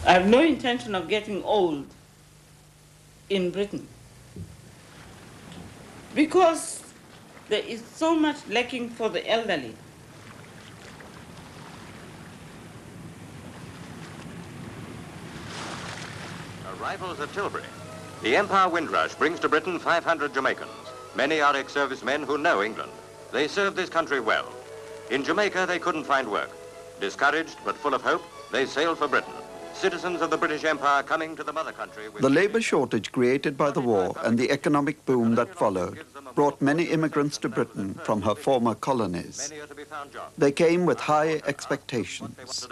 I have no intention of getting old in Britain because there is so much lacking for the elderly. Arrivals at Tilbury. The Empire Windrush brings to Britain 500 Jamaicans. Many are ex-servicemen who know England. They served this country well. In Jamaica, they couldn't find work. Discouraged but full of hope, they sailed for Britain. Citizens of the British Empire coming to the mother country. The labour shortage created by the war and the economic boom that followed brought many immigrants to Britain from her former colonies. They came with high expectations.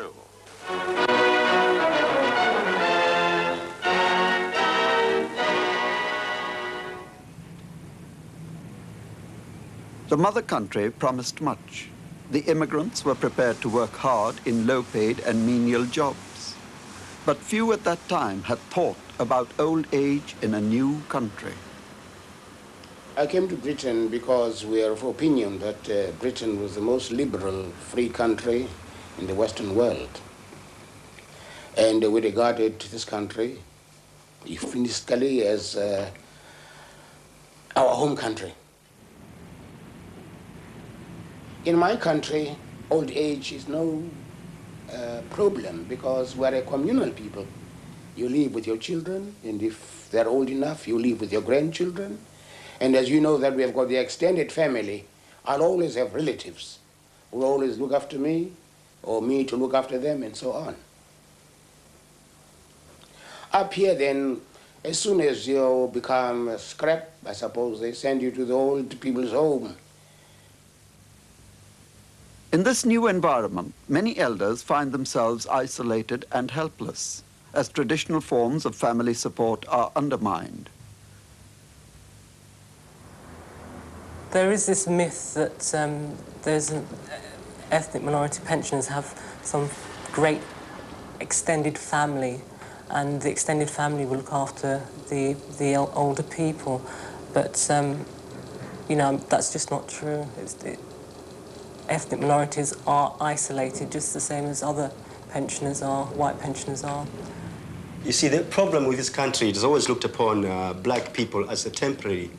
The mother country promised much. The immigrants were prepared to work hard in low-paid and menial jobs. But few at that time had thought about old age in a new country. I came to Britain because we are of opinion that Britain was the most liberal, free country in the Western world. And we regarded this country euphemistically as our home country. In my country, old age is no problem because we're a communal people. You live with your children, and if they're old enough, you live with your grandchildren. And as you know that we have got the extended family, I'll always have relatives who will always look after me, or me to look after them, and so on. Up here then, as soon as you become a scrap, I suppose they send you to the old people's home. In this new environment, many elders find themselves isolated and helpless, as traditional forms of family support are undermined. There is this myth that ethnic minority pensioners have some great extended family, and the extended family will look after the older people. But, you know, that's just not true. Ethnic minorities are isolated just the same as other pensioners are, white pensioners are. You see, the problem with this country, it is always looked upon black people as a temporary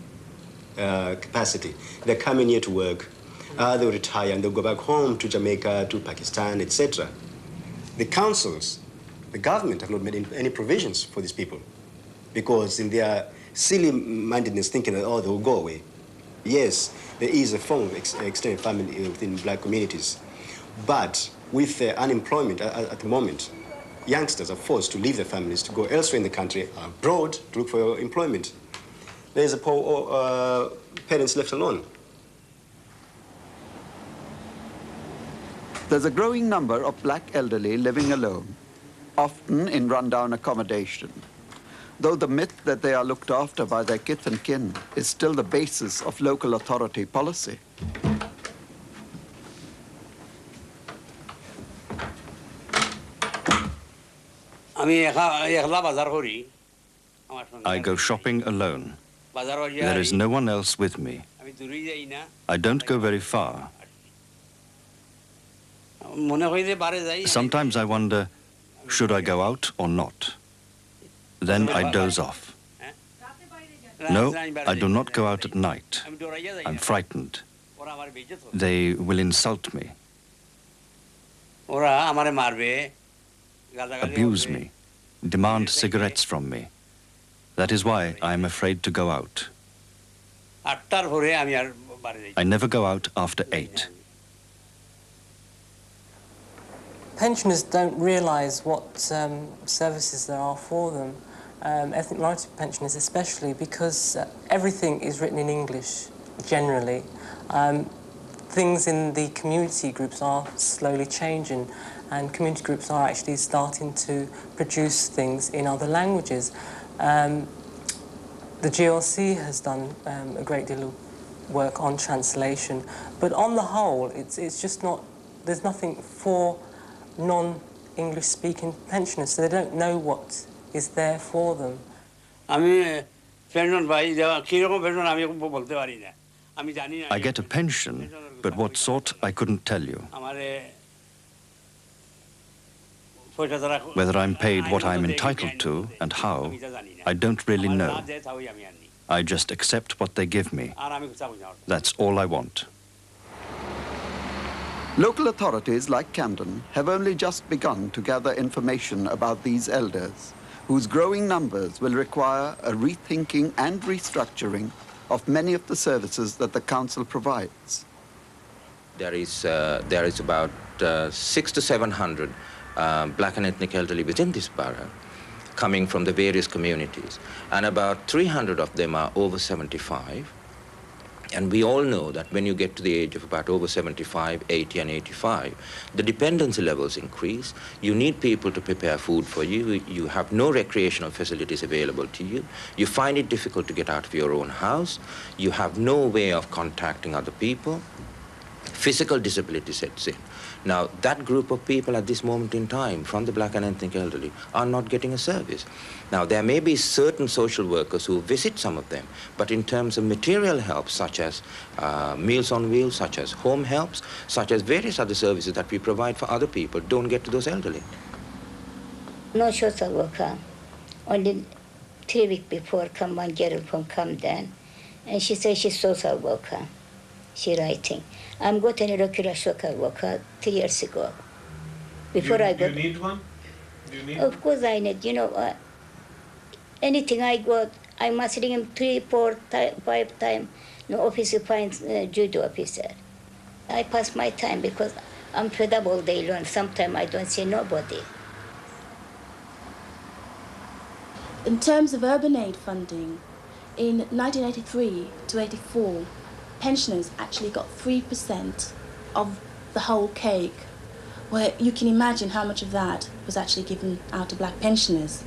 capacity. They're coming here to work, they'll retire and they'll go back home to Jamaica, to Pakistan, etc. The councils, the government have not made any provisions for these people because in their silly mindedness thinking that, oh, they'll go away. Yes, there is a form of extended family within black communities, but with unemployment at the moment, youngsters are forced to leave their families to go elsewhere in the country, abroad, to look for employment. There's a poor parents left alone. There's a growing number of black elderly living alone, often in rundown accommodation, though the myth that they are looked after by their kith and kin is still the basis of local authority policy. I go shopping alone. There is no one else with me. I don't go very far. Sometimes I wonder, should I go out or not? Then I doze off. No, I do not go out at night. I'm frightened. They will insult me, abuse me, demand cigarettes from me. That is why I am afraid to go out. I never go out after 8. Pensioners don't realise what services there are for them. Ethnic minority pensioners especially, because everything is written in English, generally. Things in the community groups are slowly changing, and community groups are actually starting to produce things in other languages. The GLC has done a great deal of work on translation, but on the whole, it's just not, there's nothing for non-English speaking pensioners, so they don't know what is there for them. I get a pension, but what sort I couldn't tell you. Whether I'm paid what I'm entitled to and how, I don't really know. I just accept what they give me. That's all I want. Local authorities like Camden have only just begun to gather information about these elders, whose growing numbers will require a rethinking and restructuring of many of the services that the council provides. There is about 600 to 700 black and ethnic elderly within this borough, coming from the various communities, and about 300 of them are over 75. And we all know that when you get to the age of about over 75, 80 and 85, the dependency levels increase. You need people to prepare food for you. You have no recreational facilities available to you. You find it difficult to get out of your own house. You have no way of contacting other people. Physical disability sets in. Now, that group of people at this moment in time, from the black and ethnic elderly, are not getting a service. Now, there may be certain social workers who visit some of them, but in terms of material help, such as Meals on Wheels, such as home helps, such as various other services that we provide for other people, don't get to those elderly. No social worker. Only 3 weeks before, come one girl from Camden, and she says she's social worker. She writing. I'm got a regular social worker 3 years ago. Before I got. You need one? Do you need Of course I need. You know, anything I got, I must ring him 3, 4, 5 times. No officer finds judo officer. I pass my time because I'm fed up all day long. Sometimes I don't see nobody. In terms of urban aid funding, in 1983 to 84, pensioners actually got 3% of the whole cake, where you can imagine how much of that was actually given out to black pensioners.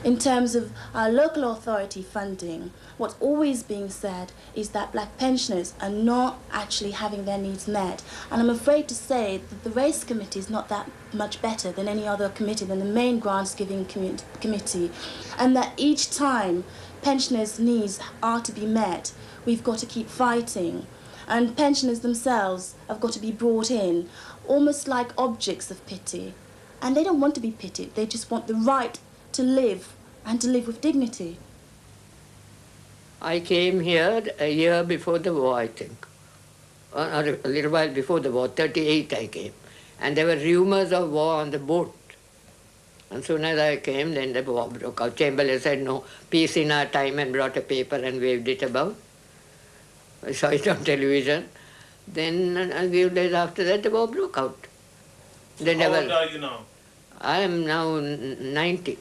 In terms of our local authority funding, what's always being said is that black pensioners are not actually having their needs met. And I'm afraid to say that the race committee is not that much better than any other committee, than the main grants giving committee. And that each time pensioners' needs are to be met, we've got to keep fighting. And pensioners themselves have got to be brought in, almost like objects of pity. And they don't want to be pitied, they just want the right to live, and to live with dignity. I came here a year before the war, I think. Or a little while before the war, 38 I came. And there were rumors of war on the boat. And soon as I came, then the war broke out. Chamberlain said, no, peace in our time, and brought a paper and waved it about. I saw it on television. Then a few days after that, the war broke out. How old are you now? I am now 90.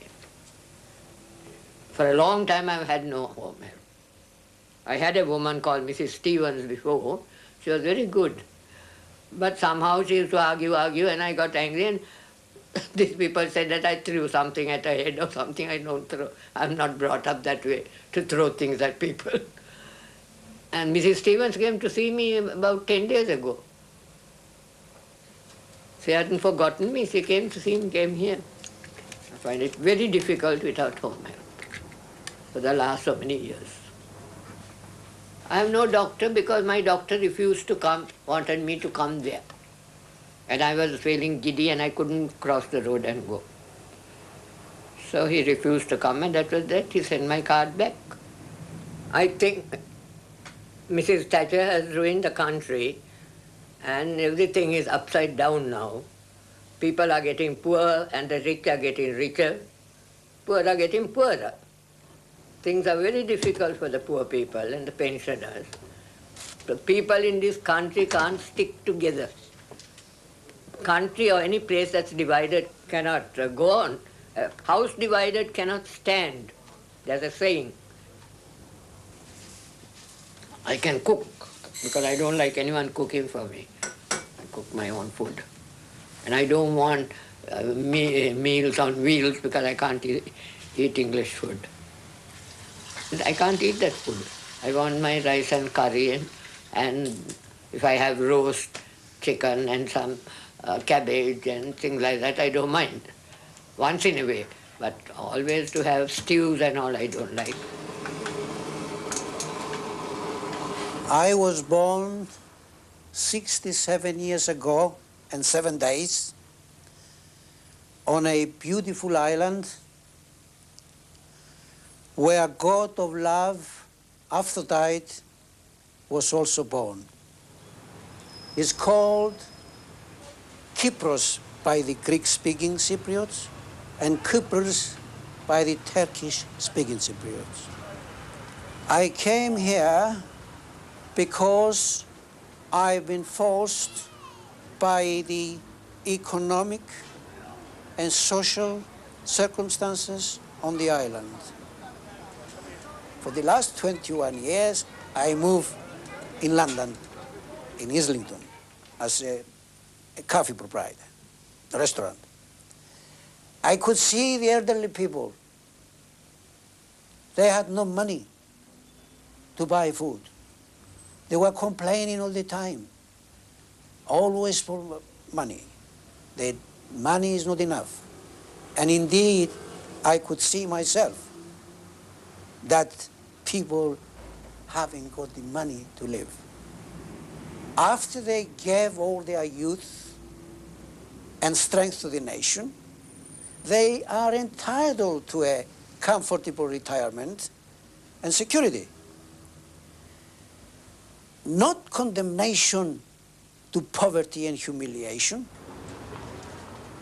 For a long time, I've had no home help. I had a woman called Mrs. Stevens before. She was very good. But somehow she used to argue, and I got angry, and these people said that I threw something at her head or something. I don't throw. I'm not brought up that way to throw things at people. And Mrs. Stevens came to see me about 10 days ago. She hadn't forgotten me. She came to see me, came here. I find it very difficult without home help for the last so many years. I have no doctor because my doctor refused to come, wanted me to come there. And I was feeling giddy and I couldn't cross the road and go. So he refused to come, and that was that. He sent my card back. I think Mrs. Thatcher has ruined the country and everything is upside down now. People are getting poor and the rich are getting richer. Poor are getting poorer. Things are very difficult for the poor people and the pensioners. The people in this country can't stick together. Country or any place that's divided cannot go on. A house divided cannot stand. There's a saying. I can cook because I don't like anyone cooking for me. I cook my own food. And I don't want meals on wheels because I can't eat English food. I can't eat that food. I want my rice and curry, and if I have roast chicken and some cabbage and things like that, I don't mind. Once in a way. But always to have stews and all, I don't like. I was born 67 years ago and 7 days. on a beautiful island where God of love, Aphrodite, was also born. It's called Kypros by the Greek-speaking Cypriots and Cyprus by the Turkish-speaking Cypriots. I came here because I've been forced by the economic and social circumstances on the island. For the last 21 years, I moved in London, in Islington, as a coffee proprietor, a restaurant. I could see the elderly people. They had no money to buy food. They were complaining all the time, always for money. The money is not enough. And indeed, I could see myself that people haven't got the money to live. After they gave all their youth and strength to the nation, they are entitled to a comfortable retirement and security. Not condemnation to poverty and humiliation.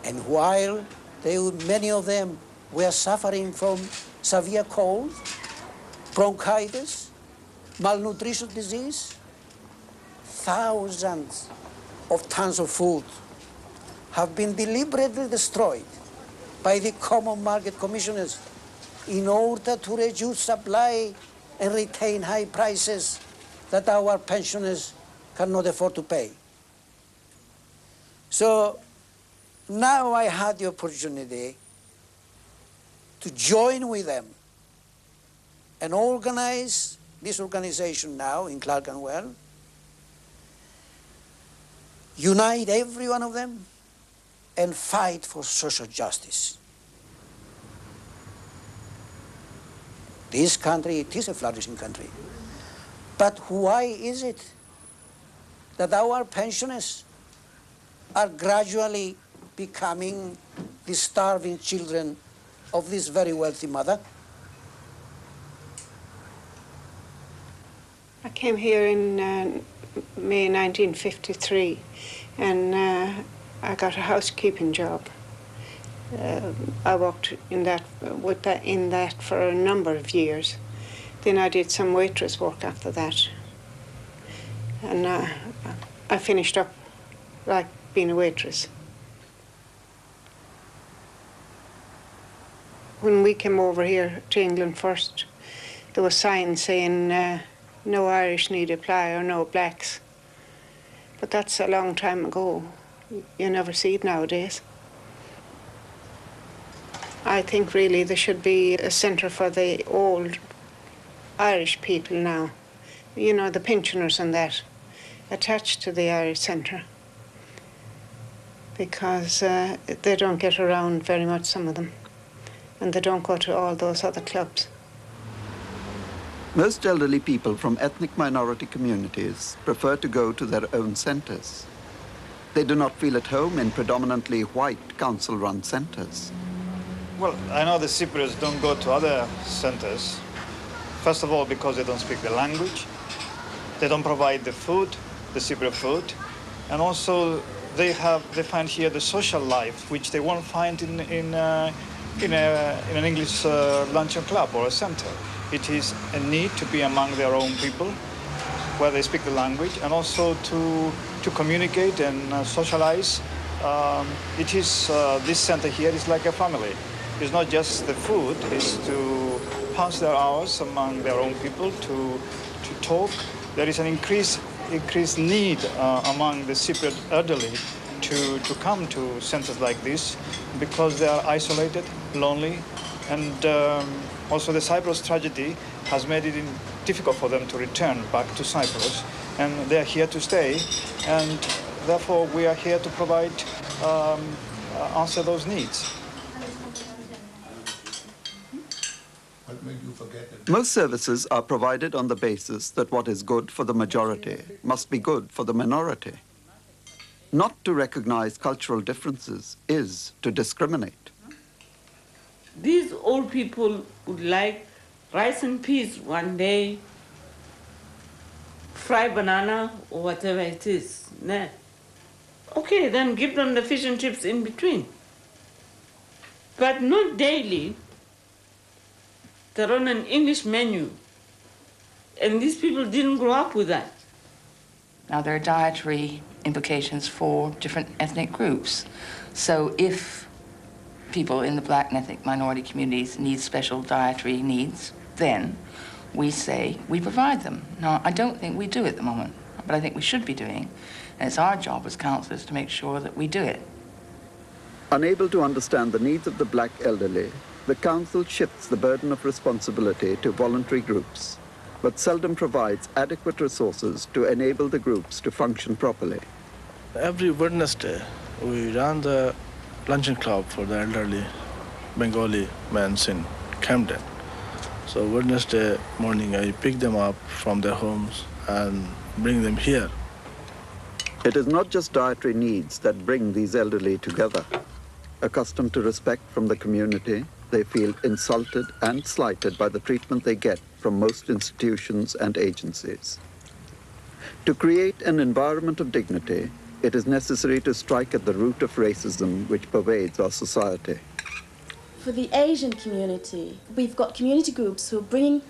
And while many of them were suffering from severe cold, bronchitis, malnutrition disease, thousands of tons of food have been deliberately destroyed by the common market commissioners in order to reduce supply and retain high prices that our pensioners cannot afford to pay. So now I had the opportunity to join with them and organize this organization now in Clerkenwell, unite every one of them, and fight for social justice. This country, it is a flourishing country. But why is it that our pensioners are gradually becoming the starving children of this very wealthy mother? I came here in May 1953, and I got a housekeeping job. I worked in that for a number of years. Then I did some waitress work after that, and I finished up like being a waitress. When we came over here to England first, there was signs saying no Irish need apply or no blacks. But that's a long time ago. You never see it nowadays. I think really there should be a centre for the old Irish people now. You know, the pensioners and that, attached to the Irish Centre. Because they don't get around very much, some of them. And they don't go to all those other clubs. Most elderly people from ethnic minority communities prefer to go to their own centres. They do not feel at home in predominantly white council-run centres. Well, I know the Cypriots don't go to other centres. First of all, because they don't speak the language. They don't provide the food, the Cypriot food. And also, they find here the social life, which they won't find in an English luncheon club or a centre. It is a need to be among their own people, where they speak the language, and also to communicate and socialize. This centre here is like a family. It's not just the food, it's to pass their hours among their own people, to talk. There is an increased need among the Cypriot elderly to come to centres like this because they are isolated, lonely, and also the Cyprus tragedy has made it difficult for them to return back to Cyprus, and they are here to stay, and therefore we are here to provide, answer those needs. Most services are provided on the basis that what is good for the majority must be good for the minority. Not to recognize cultural differences is to discriminate. These old people would like rice and peas one day, fried banana or whatever it is. Nah. Okay, then give them the fish and chips in between. But not daily. They're on an English menu. And these people didn't grow up with that. Now, there are dietary implications for different ethnic groups. So if people in the black and ethnic minority communities need special dietary needs, then we say we provide them. Now, I don't think we do at the moment, but I think we should be doing. And it's our job as councillors to make sure that we do it. Unable to understand the needs of the black elderly, the council shifts the burden of responsibility to voluntary groups, but seldom provides adequate resources to enable the groups to function properly. Every Wednesday, we run the luncheon club for the elderly Bengali men in Camden. So Wednesday morning, I pick them up from their homes and bring them here. It is not just dietary needs that bring these elderly together. Accustomed to respect from the community, they feel insulted and slighted by the treatment they get from most institutions and agencies. To create an environment of dignity, it is necessary to strike at the root of racism which pervades our society. For the Asian community, we've got community groups who are bringing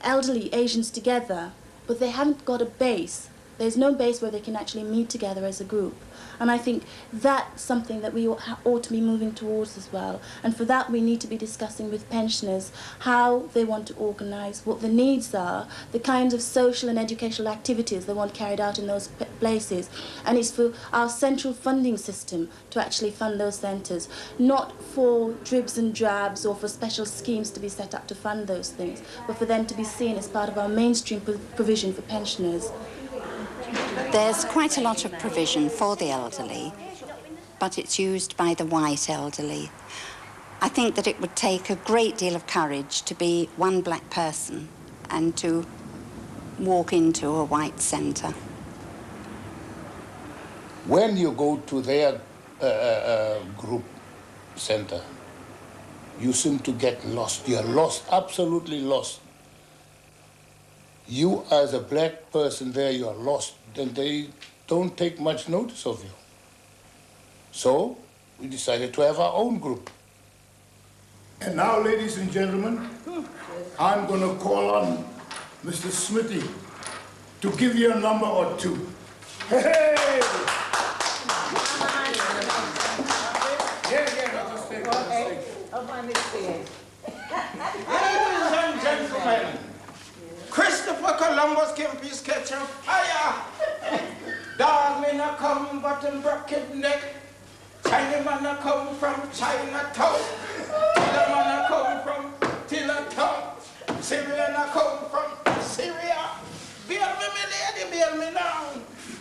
elderly Asians together, but they haven't got a base. There's no base where they can actually meet together as a group. And I think that's something that we ought to be moving towards as well. And for that, we need to be discussing with pensioners how they want to organise, what the needs are, the kinds of social and educational activities they want carried out in those places. And it's for our central funding system to actually fund those centres, not for dribs and drabs or for special schemes to be set up to fund those things, but for them to be seen as part of our mainstream provision for pensioners. There's quite a lot of provision for the elderly, but it's used by the white elderly. I think that it would take a great deal of courage to be one black person and to walk into a white centre. When you go to their group centre, you seem to get lost. You're lost, absolutely lost. You as a black person there, you're lost, and they don't take much notice of you. So we decided to have our own group. And now, ladies and gentlemen, I'm going to call on Mr. Smithy to give you a number or two. Hey! Ladies and gentlemen, Christopher Columbus came peace catching fire. Dog me not come but in broken neck. Chinaman not come from Chinatown. Tiller man not come from Tillertown. Syria not come from Syria. Bail me, my lady, bail me now.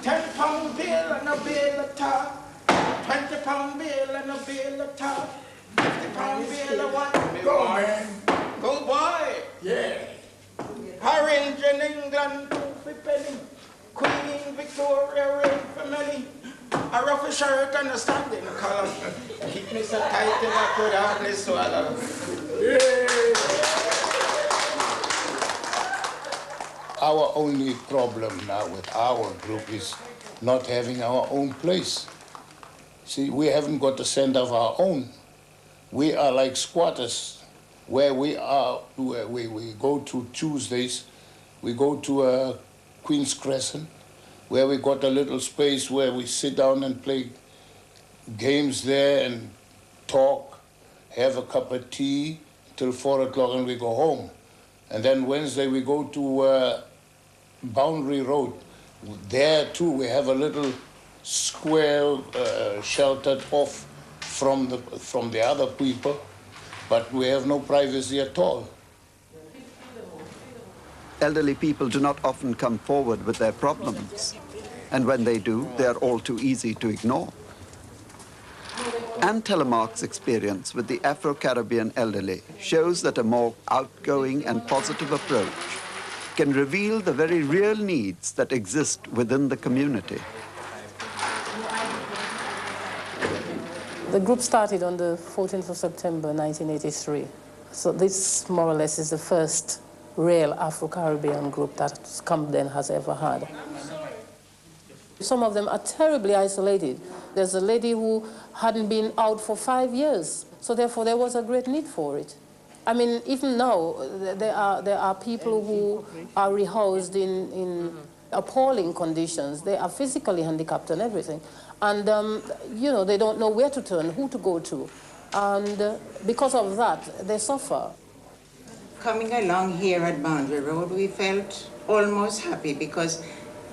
£10 bail and a bail at all. £20 bail and a bail at all. £50 bail and what? Go, man. Go, boy. Yeah. Orange in England, 2 for penny. Queen Victoria reign for many. A rough shirt and a standing collar. Keep me so tight that I could hardly swallow. Our only problem now with our group is not having our own place. See, we haven't got a center of our own. We are like squatters. Where we go to Tuesdays, we go to Queen's Crescent, where we got a little space where we sit down and play games there and talk, have a cup of tea till 4 o'clock and we go home. And then Wednesday we go to Boundary Road. There too we have a little square sheltered off from the other people, but we have no privacy at all. Elderly people do not often come forward with their problems, and when they do, they are all too easy to ignore. Anne Telemark's experience with the Afro-Caribbean elderly shows that a more outgoing and positive approach can reveal the very real needs that exist within the community. The group started on the 14th of September 1983. So this more or less is the first real Afro-Caribbean group that Camden has ever had. Some of them are terribly isolated. There's a lady who hadn't been out for 5 years, so therefore there was a great need for it. I mean, even now, there are people who are rehoused in appalling conditions. They are physically handicapped and everything. And, you know, they don't know where to turn, who to go to. And because of that, they suffer. Coming along here at Boundary Road, we felt almost happy because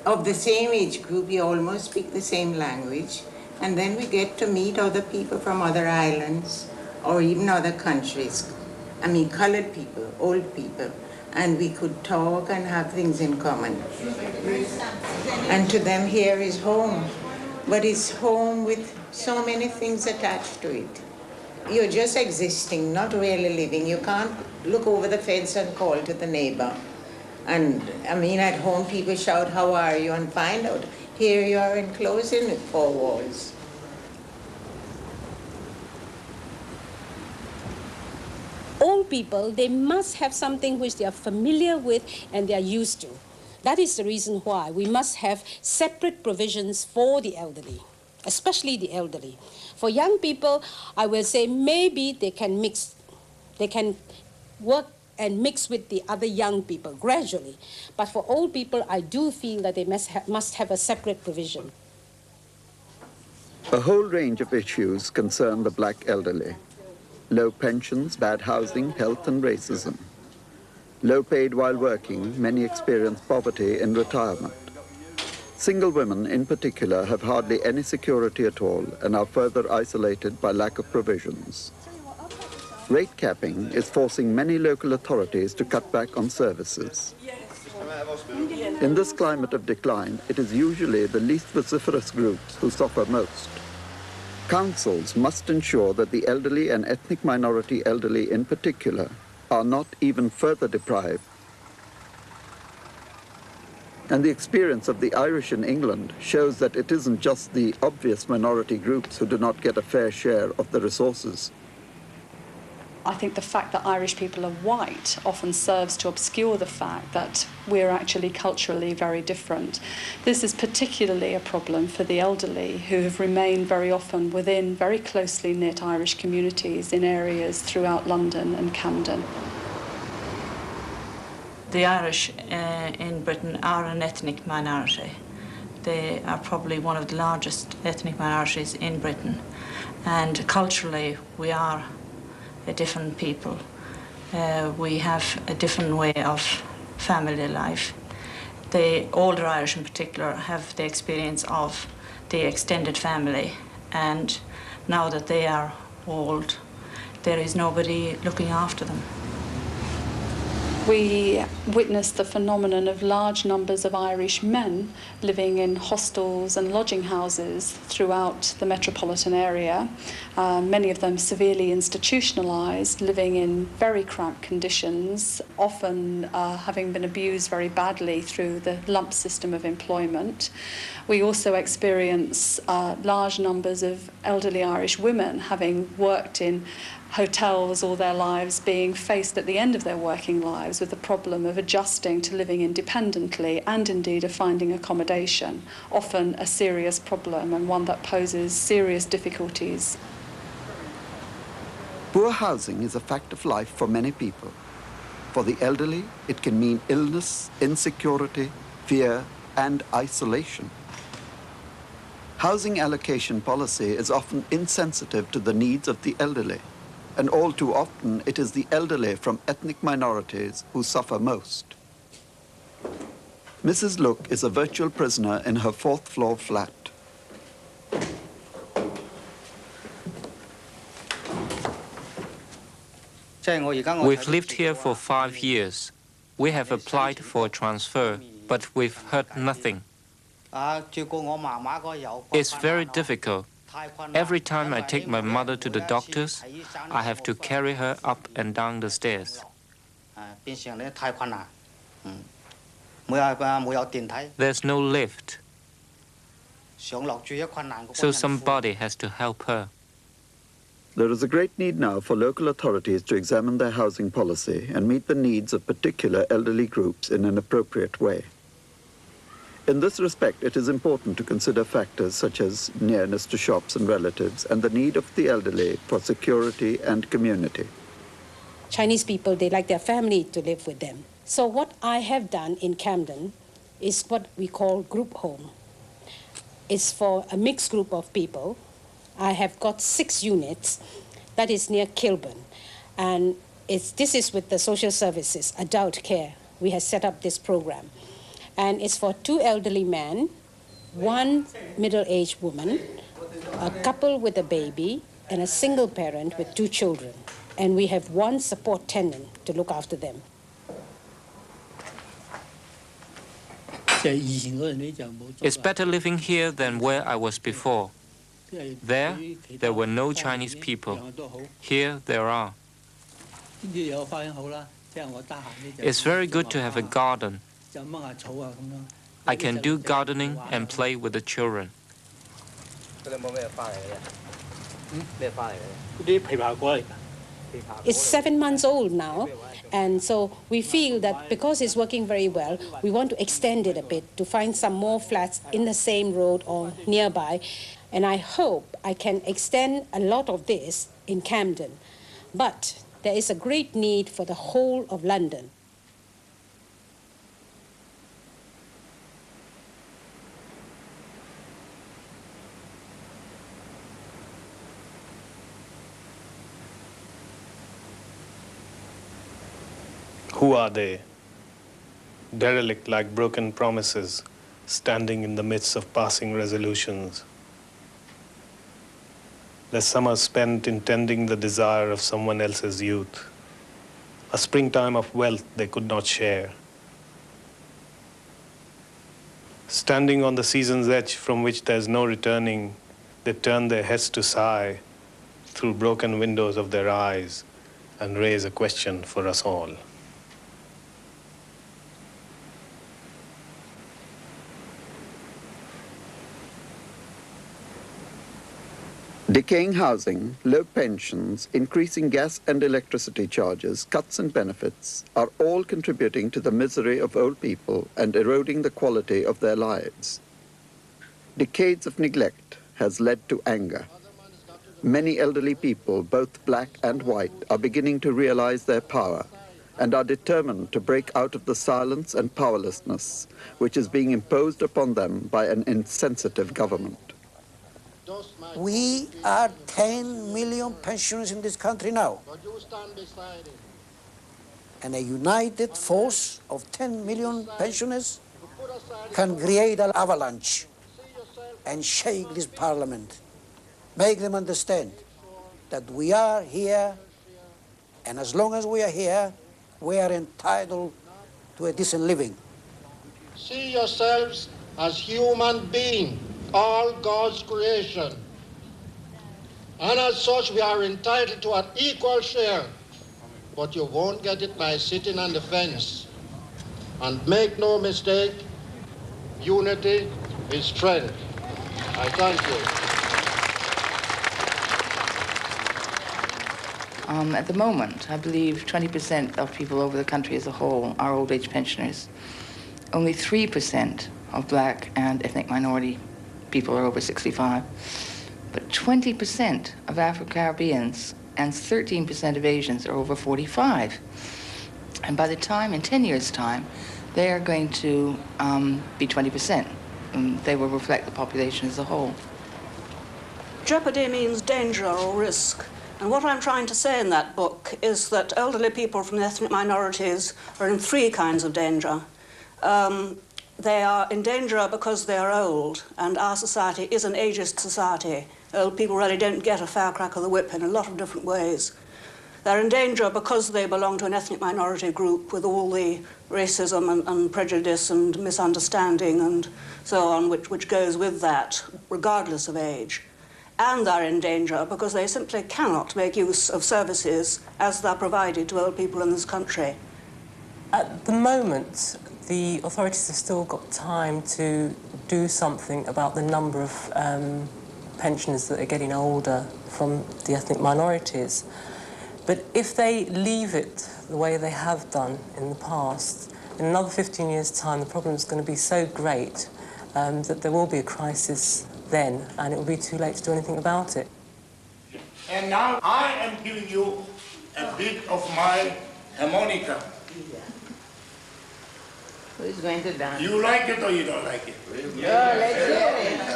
of the same age group, you almost speak the same language. And then we get to meet other people from other islands or even other countries. I mean, colored people, old people. And we could talk and have things in common. And to them, here is home. But it's home with so many things attached to it. You're just existing, not really living. You can't look over the fence and call to the neighbor. And I mean, at home, people shout, "How are you?" and find out. Here you are enclosed in 4 walls. Old people, they must have something which they are familiar with and they are used to. That is the reason why we must have separate provisions for the elderly, especially the elderly. For young people, I will say maybe they can mix, they can work and mix with the other young people gradually. But for old people, I do feel that they must have a separate provision. A whole range of issues concern the black elderly. Low pensions, bad housing, health and racism. Low paid while working, many experience poverty in retirement. Single women in particular have hardly any security at all and are further isolated by lack of provisions. Rate capping is forcing many local authorities to cut back on services. In this climate of decline, it is usually the least vociferous groups who suffer most. Councils must ensure that the elderly and ethnic minority elderly in particular are not even further deprived. And the experience of the Irish in England shows that it isn't just the obvious minority groups who do not get a fair share of the resources. I think the fact that Irish people are white often serves to obscure the fact that we're actually culturally very different. This is particularly a problem for the elderly who have remained very often within very closely knit Irish communities in areas throughout London and Camden. The Irish in Britain are an ethnic minority. They are probably one of the largest ethnic minorities in Britain. And culturally, we are a different people. We have a different way of family life. The older Irish in particular have the experience of the extended family, and now that they are old, there is nobody looking after them. We witnessed the phenomenon of large numbers of Irish men living in hostels and lodging houses throughout the metropolitan area, many of them severely institutionalised, living in very cramped conditions, often having been abused very badly through the lump system of employment. We also experience large numbers of elderly Irish women having worked in hotels all their lives, being faced at the end of their working lives with the problem of adjusting to living independently and indeed of finding accommodation, often a serious problem and one that poses serious difficulties. Poor housing is a fact of life for many people. For the elderly, it can mean illness, insecurity, fear, and isolation. Housing allocation policy is often insensitive to the needs of the elderly. And all too often, it is the elderly from ethnic minorities who suffer most. Mrs. Look is a virtual prisoner in her 4th floor flat. We've lived here for 5 years. We have applied for a transfer, but we've heard nothing. It's very difficult. Every time I take my mother to the doctors, I have to carry her up and down the stairs. There's no lift, so somebody has to help her. There is a great need now for local authorities to examine their housing policy and meet the needs of particular elderly groups in an appropriate way. In this respect, it is important to consider factors such as nearness to shops and relatives and the need of the elderly for security and community. Chinese people, they like their family to live with them. So what I have done in Camden is what we call group home. It's for a mixed group of people. I have got 6 units. That is near Kilburn. And this is with the social services, adult care. We have set up this program. And it's for 2 elderly men, 1 middle-aged woman, a couple with a baby, and a single parent with 2 children. And we have 1 support tenant to look after them. It's better living here than where I was before. There were no Chinese people. Here, there are. It's very good to have a garden. I can do gardening and play with the children. It's 7 months old now, and so we feel that because it's working very well, we want to extend it a bit to find some more flats in the same road or nearby. And I hope I can extend a lot of this in Camden. But there is a great need for the whole of London. Who are they? Derelict like broken promises, standing in the midst of passing resolutions. Their summer spent in tending the desire of someone else's youth, a springtime of wealth they could not share. Standing on the season's edge from which there is no returning, they turn their heads to sigh through broken windows of their eyes and raise a question for us all. Decaying housing, low pensions, increasing gas and electricity charges, cuts in benefits are all contributing to the misery of old people and eroding the quality of their lives. Decades of neglect has led to anger. Many elderly people, both black and white, are beginning to realize their power and are determined to break out of the silence and powerlessness which is being imposed upon them by an insensitive government. We are 10 million pensioners in this country now. And a united force of 10 million pensioners can create an avalanche and shake this parliament. Make them understand that we are here, and as long as we are here, we are entitled to a decent living. See yourselves as human beings, all God's creation. And as such, we are entitled to an equal share. But you won't get it by sitting on the fence. And make no mistake, unity is strength. I thank you. At the moment, I believe 20% of people over the country as a whole are old age pensioners. Only 3% of black and ethnic minority people are over 65. But 20% of Afro-Caribbeans and 13% of Asians are over 45. And by the time, in 10 years' time, they are going to be 20%. They will reflect the population as a whole. Jeopardy means danger or risk. And what I'm trying to say in that book is that elderly people from the ethnic minorities are in 3 kinds of danger. They are in danger because they are old, and our society is an ageist society. Old people really don't get a fair crack of the whip in a lot of different ways. They're in danger because they belong to an ethnic minority group with all the racism and prejudice and misunderstanding and so on, which goes with that, regardless of age. And they're in danger because they simply cannot make use of services as they're provided to old people in this country. At the moment, the authorities have still got time to do something about the number of pensioners that are getting older from the ethnic minorities. But if they leave it the way they have done in the past, in another 15 years' time, the problem is going to be so great that there will be a crisis then, and it will be too late to do anything about it. And now I am giving you a bit of my harmonica. Who's going to dance? You like it or you don't like it? Yeah, let's hear it.